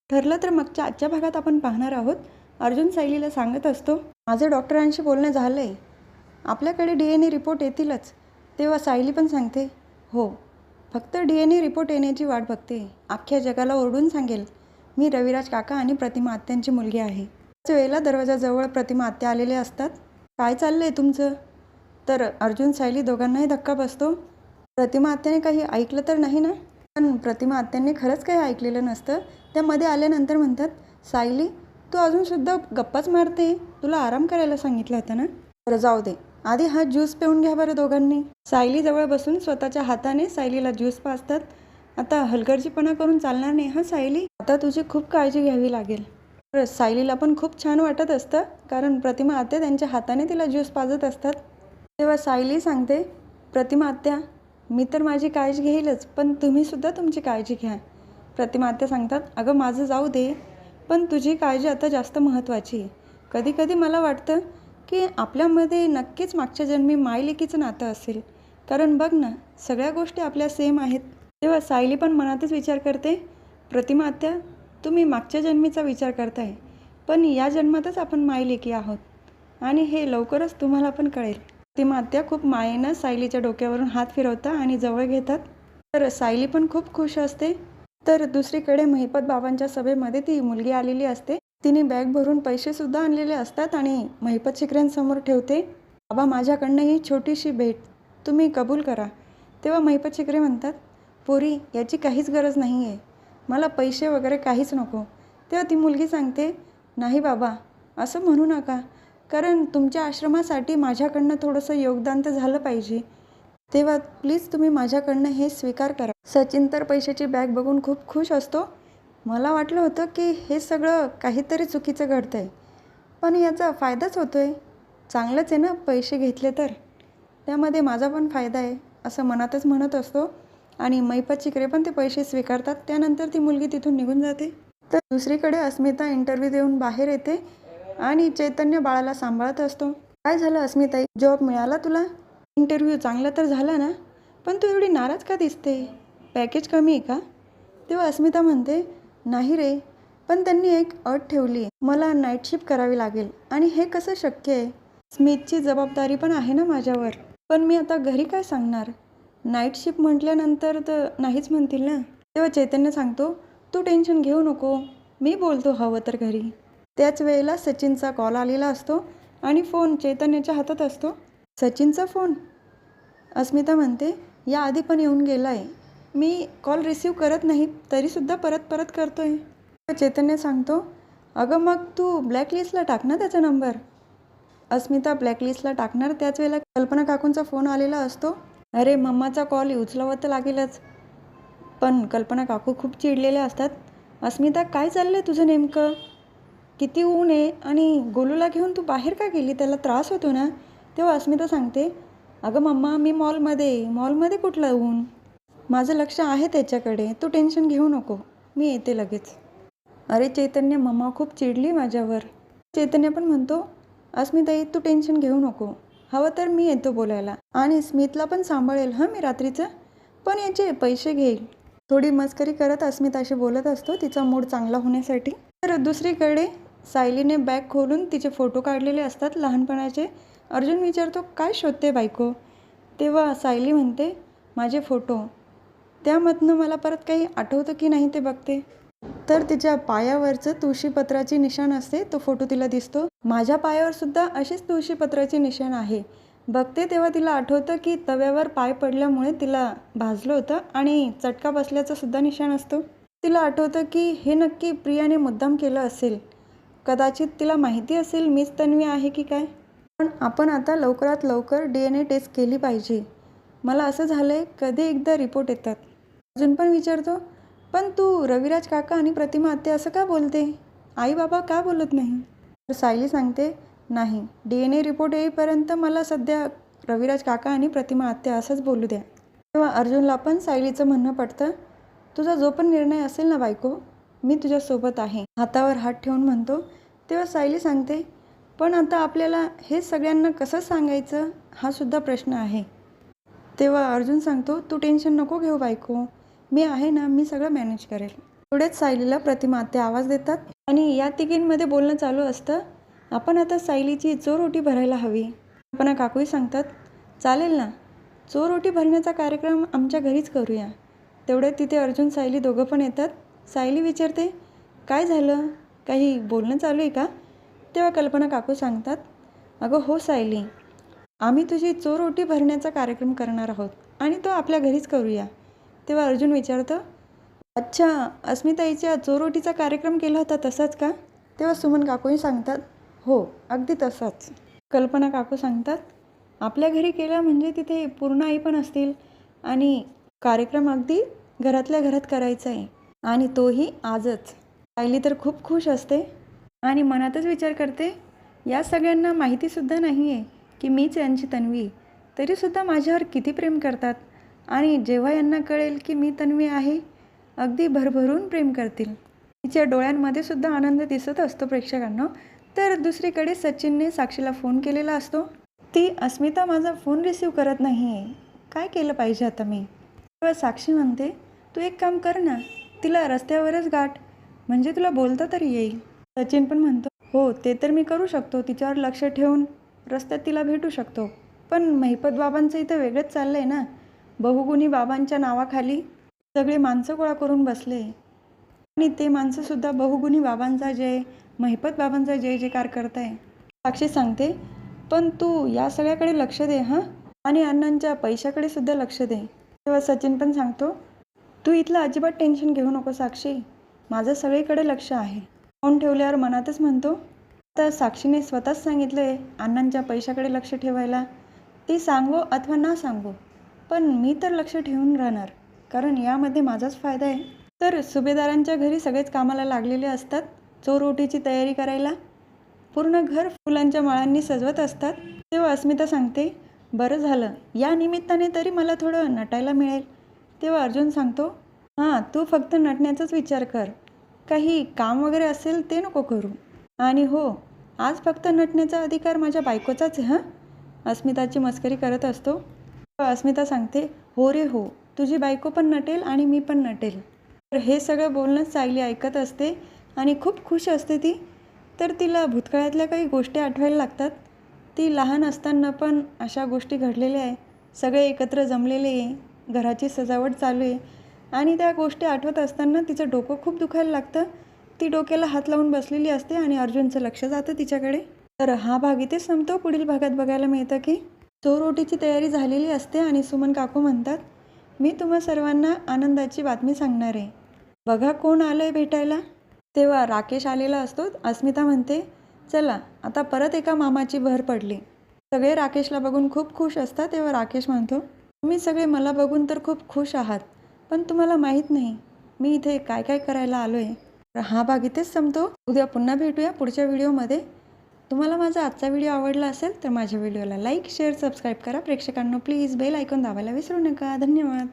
ठरलं तर मागच्या आजच्या भागात आपण पाहणार आहोत. अर्जुन सायलीला सांगत असतो, माझं डॉक्टरांशी बोलणं झालं आहे, आपल्याकडे DNA रिपोर्ट येतीलच. तेव्हा सायली पण सांगते, हो, फक्त DNA रिपोर्ट येण्याची वाट बघते. अख्ख्या जगाला ओरडून सांगेल, मी रविराज काका आणि प्रतिमा आत्यांची मुलगी आहे. त्याच वेळेला दरवाजाजवळ प्रतिमा आत्या आलेले असतात. काय चाललं आहे तुमचं? तर अर्जुन सायली दोघांनाही धक्का बसतो. प्रतिमा आत्याने काही ऐकलं तर नाही ना? पण प्रतिमा आत्यांनी खरंच काही ऐकलेलं नसतं. त्यामध्ये आल्यानंतर म्हणतात, सायली तू अजूनसुद्धा गप्पाच मारते, तुला आराम करायला सांगितलं होतं ना? बरं जाऊ दे, आधी हा ज्यूस पिऊन घ्या बरं दोघांनी. सायली जवळ बसून स्वतःच्या हाताने सायलीला ज्यूस पाजतात. आता हलगर्जीपणा करून चालणार नाही हा सायली, आता तुझी खूप काळजी घ्यावी लागेल. बरं, सायलीला पण खूप छान वाटत असतं, कारण प्रतिमा आत्या त्यांच्या हाताने तिला ज्यूस पाजत असतात. तेव्हा सायली सांगते, प्रतिमा आत्या मी तर माझी काळजी घेईलच, पण तुम्हीसुद्धा तुमची काळजी घ्या. प्रतिमा आत्या सांगतात, अगं माझं जाऊ दे, पण तुझी काळजी आता जास्त महत्त्वाची आहे. कधी कधी मला वाटतं की आपल्यामध्ये नक्कीच मागच्या जन्मी मायलेकीचं नातं असेल, कारण बघ ना सगळ्या गोष्टी आपल्या सेम आहेत. तेव्हा सायली पण मनातच विचार करते, प्रतिमा आत्या तुम्ही मागच्या जन्मीचा विचार करताय, पण या जन्मातच आपण मायलेकी आहोत आणि हे लवकरच तुम्हाला पण कळेल. प्रतिमा आत्या खूप मायेनं सायलीच्या डोक्यावरून हात फिरवतात आणि जवळ घेतात. तर सायली पण खूप खुश असते. तर दुसरीकडे महिपत बाबांच्या सभेमध्ये ती मुलगी आलेली असते. तिने बॅग भरून पैसेसुद्धा आणलेले असतात आणि महिपत शिकऱ्यांसमोर ठेवते. बाबा माझ्याकडनं ही छोटीशी भेट तुम्ही कबूल करा. तेव्हा महिपत शिकरे म्हणतात, पोरी याची काहीच गरज नाही आहे, मला पैसे वगैरे काहीच नको. तेव्हा ती मुलगी सांगते, नाही बाबा असं म्हणू नका, कारण तुमच्या आश्रमासाठी माझ्याकडनं थोडंसं योगदान तर झालं पाहिजे. तेव्हा प्लीज तुम्ही माझ्याकडनं हे स्वीकार करा. सचिन तर पैशाची बॅग बघून खूप खुश असतो. मला वाटलं होतं की हे सगळं काहीतरी चुकीचं घडतं आहे, पण याचा फायदाच होतो आहे. चांगलंच आहे ना, पैसे घेतले तर त्यामध्ये माझा पण फायदा आहे असं मनातच म्हणत असतो. आणि महिपत शिकरे पण ते पैसे स्वीकारतात. त्यानंतर ती मुलगी तिथून निघून जाते. तर दुसरीकडे अस्मिता इंटरव्ह्यू देऊन बाहेर येते आणि चैतन्य बाळाला सांभाळत असतो. काय झालं अस्मिताई, जॉब मिळाला तुला? इंटरव्ह्यू चांगला तर झाला ना, पण तू एवढी नाराज का दिसते? पॅकेज कमी आहे का? तेव्हा अस्मिता म्हणते, नाही रे, पण त्यांनी एक अट ठेवली आहे, मला नाईट शिफ्ट करावी लागेल आणि हे कसं शक्य आहे? स्मिथची जबाबदारी पण आहे ना माझ्यावर, पण मी आता घरी काय सांगणार? नाईट शिफ्ट म्हटल्यानंतर तर नाहीच म्हणतील ना. तेव्हा चैतन्य सांगतो, तू टेन्शन घेऊ नको, मी बोलतो हवं तर घरी. त्याच वेळेला सचिनचा कॉल आलेला असतो आणि फोन चैतन्याच्या हातात असतो. सचिनचा फोन? अस्मिता म्हणते, याआधी पण येऊन गेला आहे, मी कॉल रिसीव्ह करत नाही तरीसुद्धा परत परत करतो आहे. चैतन्य सांगतो, अगं मग तू ब्लॅकलिस्टला टाक ना त्याचा नंबर. अस्मिता ब्लॅकलिस्टला टाकणार त्याच वेळेला कल्पना काकूंचा फोन आलेला असतो. अरे मम्माचा कॉल उचलावं तर लागेलच, पण कल्पना काकू खूप चिडलेल्या असतात. अस्मिता काय चाललं आहे तुझं नेमकं? किती ऊन आहे आणि गोलूला घेऊन तू बाहेर का गेली, त्याला त्रास होतो ना. तेव्हा अस्मिता सांगते, अगं मम्मा मी मॉलमध्ये कुठलं ऊन, माझं लक्ष आहे त्याच्याकडे, तू टेन्शन घेऊ नको, मी येते लगेच. अरे चैतन्य, मम्मा खूप चिडली माझ्यावर. चैतन्य पण म्हणतो, अस्मिताई तू टेन्शन घेऊ नको, हवं तर मी येतो बोलायला आणि स्मिथला पण सांभाळेल हां मी रात्रीचं, पण याचे पैसे घेईल. थोडी मस्करी करत अस्मिताशी बोलत असतो तिचा मूड चांगला होण्यासाठी. तर दुसरीकडे सायलीने बॅग खोलून तिचे फोटो काढलेले असतात लहानपणाचे. अर्जुन विचारतो, काय शोधते बायको? तेव्हा सायली म्हणते, माझे फोटो, त्यामधनं मला परत काही आठवतं की नाही ते बघते. तर तिच्या पायावरचं तुळशीपत्राची निशाण असते, तो फोटो तिला दिसतो. माझ्या पायावर सुद्धा अशीच तुळशीपत्राची निशाण आहे. बघते तेव्हा तिला आठवतं की तव्यावर पाय पडल्यामुळे तिला भाजलं होतं आणि चटका बसल्याचं सुद्धा निशाण असतो. तिला आठवतं की हे नक्की प्रियाने मुद्दाम केलं असेल, कदाचित तिला माहिती असेल मीच तन्वी आहे की काय. पण आपण आता लवकरात लवकर DNA टेस्ट केली पाहिजे. मला असं झालं आहे, कधी एकदा रिपोर्ट येतात. अजून पण विचारतो, पण तू रविराज काका आणि प्रतिमा आत्या असं का बोलते, आई बाबा का बोलत नाही? तर सायली सांगते, नाही, DNA रिपोर्ट येईपर्यंत मला सध्या रविराज काका आणि प्रतिमा आत्या असंच बोलू द्या. तेव्हा अर्जुनला पण सायलीचं म्हणणं पडतं. तुझा जो पण निर्णय असेल ना बायको, मी तुझ्यासोबत आहे, हातावर हात ठेवून म्हणतो. तेव्हा सायली सांगते, पण आता आपल्याला हे सगळ्यांना कसं सांगायचं हा सुद्धा प्रश्न आहे. तेव्हा अर्जुन सांगतो, तू टेन्शन नको घेऊ बायको, मी आहे ना, मी सगळं मॅनेज करेल. पुढेच सायलीला प्रतिमा आत्या आवाज देतात आणि या तिघींमध्ये बोलणं चालू असतं. आपण आता सायलीची चोरोटी भरायला हवी. कल्पना काकूही सांगतात, चालेल ना, चोरोटी भरण्याचा कार्यक्रम आमच्या घरीच करूया. तेवढ्यात तिथे अर्जुन सायली दोघं पण येतात. सायली विचारते, काय झालं, काही बोलणं चालू आहे का? तेव्हा कल्पना काकू सांगतात, अगं हो सायली, आम्ही तुझी चोरोटी भरण्याचा कार्यक्रम करणार आहोत आणि तो आपल्या घरीच करूया. तेव्हा अर्जुन विचारतं, अच्छा, अस्मिताईच्या चोरोटीचा कार्यक्रम केला होता तसाच का? तेव्हा सुमन काकूही सांगतात, हो अगदी तसाच. कल्पना काकू सांगतात, आपल्या घरी केला म्हणजे तिथे पूर्ण आई पण असतील आणि कार्यक्रम अगदी घरातल्या घरात करायचा आहे आणि तोही आजच. सायली तर खूप खुश असते आणि मनातच विचार करते, या सगळ्यांना माहितीसुद्धा नाही आहे की मीच यांची तन्वी, तरीसुद्धा माझ्यावर किती प्रेम करतात आणि जेव्हा यांना कळेल की मी तन्वी आहे, अगदी भरभरून प्रेम करतील. तिच्या डोळ्यांमध्ये सुद्धा आनंद दिसत असतो प्रेक्षकांना. तर दुसरीकडे सचिनने साक्षीला फोन केलेला असतो. ती अस्मिता माझा फोन रिसीव करत नाही आहे, काय केलं पाहिजे आता मी? तेव्हा साक्षी म्हणते, तू एक काम कर ना, तिला रस्त्यावरच गाठ, म्हणजे तुला बोलता तरी येईल. सचिन पण म्हणतो, हो ते तर मी करू शकतो, तिच्यावर लक्ष ठेवून रस्त्यात तिला भेटू शकतो. पण महिपत बाबांचं इथं वेगळंच चाललं आहे ना, बहुगुणी बाबांच्या नावाखाली सगळे माणसं गोळा करून बसले आणि ते माणसंसुद्धा बहुगुणी बाबांचा जय, महिपत बाबांचा जय जयकार करत आहे. साक्षी सांगते, पण तू या सगळ्याकडे लक्ष दे हां, आणि अण्णांच्या पैशाकडे सुद्धा लक्ष दे. तेव्हा सचिन पण सांगतो, तू इथलं अजिबात टेन्शन घेऊ नको साक्षी, माझं सगळीकडे लक्ष आहे. फोन ठेवल्यावर मनातच म्हणतो, आता साक्षीने स्वतःच सांगितलं आहे अण्णांच्या पैशाकडे लक्ष ठेवायला, ती सांगो अथवा ना सांगो, पण मी तर लक्ष ठेवून राहणार, कारण यामध्ये माझाच फायदा आहे. तर सुभेदारांच्या घरी सगळेच कामाला लागलेले असतात चोरोटीची तयारी करायला. पूर्ण घर फुलांच्या माळांनी सजवत असतात. तेव्हा अस्मिता सांगते, बरं झालं, या निमित्ताने तरी मला थोडं नटायला मिळेल. तेव्हा अर्जुन सांगतो, हां तू फक्त नटण्याचाच विचार कर, काही काम वगैरे असेल ते नको करू. आणि हो, आज फक्त नटण्याचा अधिकार माझ्या बायकोचाच आहे हां. अस्मिताची मस्करी करत असतो. अस्मिता सांगते, हो रे हो, तुझी बायको पण नटेल आणि मी पण नटेल. तर हे सगळं बोलणं सायली ऐकत असते आणि खूप खुश असते ती. तर तिला भूतकाळातल्या काही गोष्टी आठवायला लागतात. ती लहान असताना पण अशा गोष्टी घडलेल्या आहे, सगळे एकत्र जमलेले आहे, घराची सजावट चालू आहे आणि त्या गोष्टी आठवत असताना तिचं डोकं खूप दुखायला लागतं. ती डोक्याला हात लावून बसलेली असते आणि अर्जुनचं लक्ष जातं तिच्याकडे. तर हा भाग इथे संपतो. पुढील भागात बघायला मिळतं की चोरोटीची तयारी झालेली असते आणि सुमन काकू म्हणतात, मी तुम्हा सर्वांना आनंदाची बातमी सांगणार आहे, बघा कोण आलं आहे भेटायला. तेव्हा राकेश आलेला असतो. अस्मिता म्हणते, चला आता परत एका मामाची भर पडली. सगळे राकेशला बघून खूप खुश असतात. तेव्हा राकेश म्हणतो, तुम्ही सगळे मला बघून तर खूप खुश आहात, पण तुम्हाला माहीत नाही मी इथे काय काय करायला आलो आहे. तर हा भाग इथेच संपतो. उद्या पुन्हा भेटूया पुढच्या व्हिडिओमध्ये. तुम्हाला माझा आजचा व्हिडिओ आवडला असेल तर माझ्या व्हिडिओला लाईक, शेअर, सबस्क्राईब करा. प्रेक्षकांनो प्लीज बेल आयकॉन दाबायला विसरू नका. धन्यवाद.